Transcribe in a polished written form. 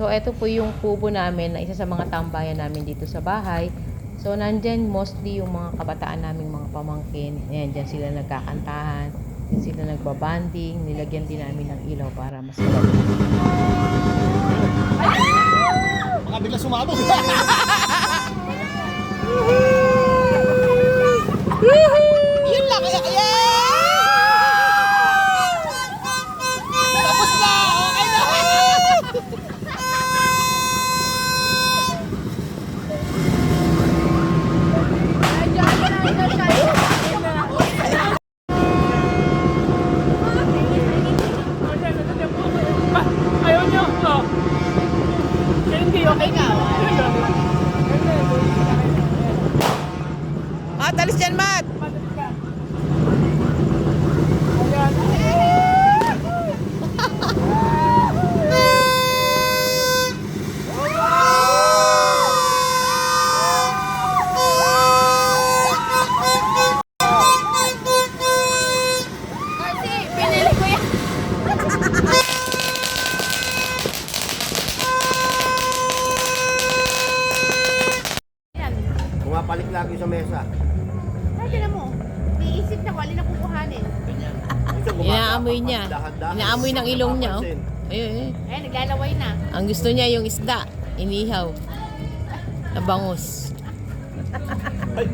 So, ito po yung kubo namin na isa sa mga tambayan namin dito sa bahay. So, nandyan mostly yung mga kabataan naming mga pamangkin. Ayan, dyan sila nagkakantahan. Dyan sila nagbabanding. Nilagyan din namin ng ilaw para mas maganda. Baka bigla sumabog. Yun lang kaya. Tapos na. Okay na. Ayaw niyo. Hindi, okay ka. Talis dyan, Matt! Pumapalik lagi sa mesa. Tignan mo. Iisip na ko, alin na kukuhanin. Inaamoy niya. Inaamoy ng ilong niya. Oh. Ayun, Eh, naglalaway na. Ang gusto niya yung isda. Inihaw. Na bangus. Ay,